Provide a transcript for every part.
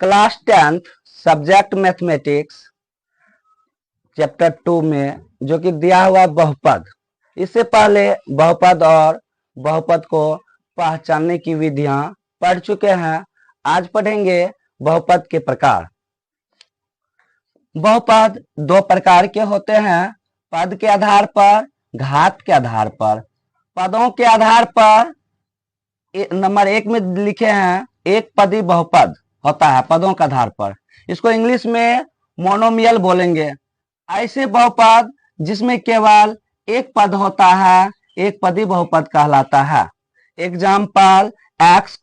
Class 10th subject mathematics chapter 2 में जो कि दिया हुआ बहुपद, इससे पहले बहुपद और बहुपद को पहचानने की विधियां पढ़ चुके हैं। आज पढ़ेंगे बहुपद के प्रकार। बहुपद दो प्रकार के होते हैं, पद के आधार पर, घात के आधार पर। पदों के आधार पर नंबर 1 में लिखे हैं एक पदी बहुपद होता है पदों के आधार पर, इसको इंग्लिश में मोनोमियल बोलेंगे। ऐसे बहुपद जिसमें केवल एक पद होता है एक पदी बहुपद कहलाता है। Example x,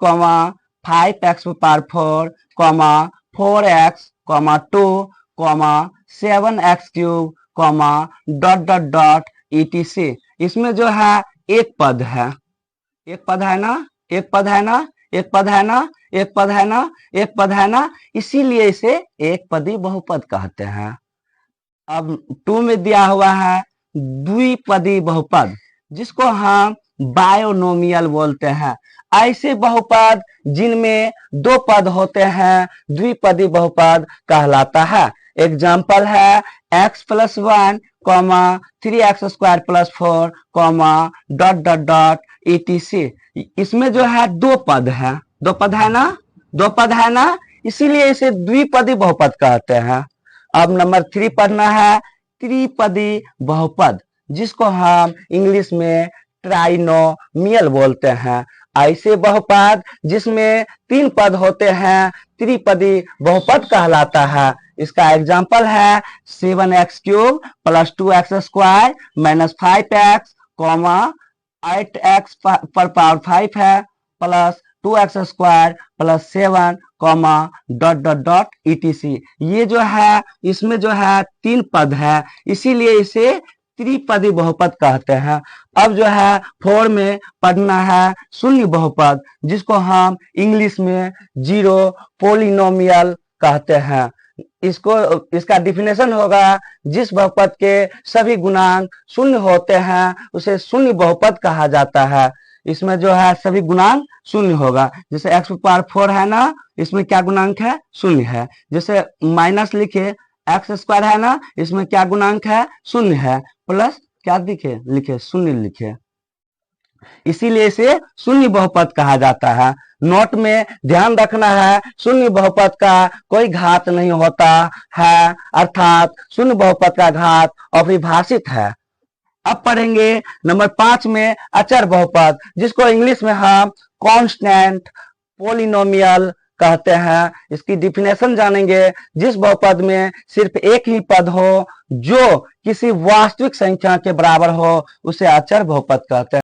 5x power 4, 4x, 2, 7x cube, dot dot dot etc। इसमें जो है एक पद है, एक पद है ना, एक पद है ना, एक पद है ना, एक पद है ना, एक पद है ना, इसीलिए इसे एक पदी बहुपद कहते हैं। अब 2 में दिया हुआ है द्विपदी बहुपद, जिसको हम बायोनोमियल बोलते हैं। ऐसे बहुपद जिनमें दो पद होते हैं द्विपदी बहुपद कहलाता है। एग्जाम्पल है x + 1, 3x² + 4, dot dot dot etc। इसमें जो है दो पद है, दो पद है ना, दो पद है ना, इसीलिए इसे द्विपदी बहुपद कहते हैं। अब नंबर 3 पढ़ना है त्रिपदी बहुपद, जिसको हम इंग्लिश में ट्राइनोमियल बोलते हैं। ऐसे बहुपद जिसमें 3 पद होते हैं त्रिपदी बहुपद कहलाता है। इसका एग्जाम्पल है 7x³ + 2x² - 5x, 8x पर पावर 5 है plus 2x² + 7, dot dot dot etc। ये जो है इसमें जो है 3 पद है, इसीलिए इसे त्रिपदी बहुपद कहते हैं। अब जो है 4 में पढ़ना है शून्य बहुपद, जिसको हम इंग्लिश में जीरो पोलिनोमियल कहते हैं। इसका डिफिनेशन होगा जिस बहुपद के सभी गुणांक शून्य होते हैं उसे शून्य बहुपद कहा जाता है। इसमें जो है सभी गुणांक शून्य होगा, जैसे x पावर 4 है ना, इसमें क्या गुणांक है, शून्य है। जैसे माइनस लिखे x² है ना, इसमें क्या गुणांक है, शून्य है, प्लस क्या लिखे शून्य लिखे, इसीलिए इसे शून्य बहुपद कहा जाता है। नोट में ध्यान रखना है शून्य बहुपद का कोई घात नहीं होता है, अर्थात शून्य बहुपद का घात अपरिभाषित है। अब पढ़ेंगे नंबर 5 में अचर बहुपद, जिसको इंग्लिश में हम कांस्टेंट पोलिनोमियल कहते हैं। इसकी डिफिनेशन जानेंगे, जिस बहुपद में सिर्फ एक ही पद हो जो किसी वास्तविक संख्या के बराबर हो उसे अचर बहुपद कहते हैं।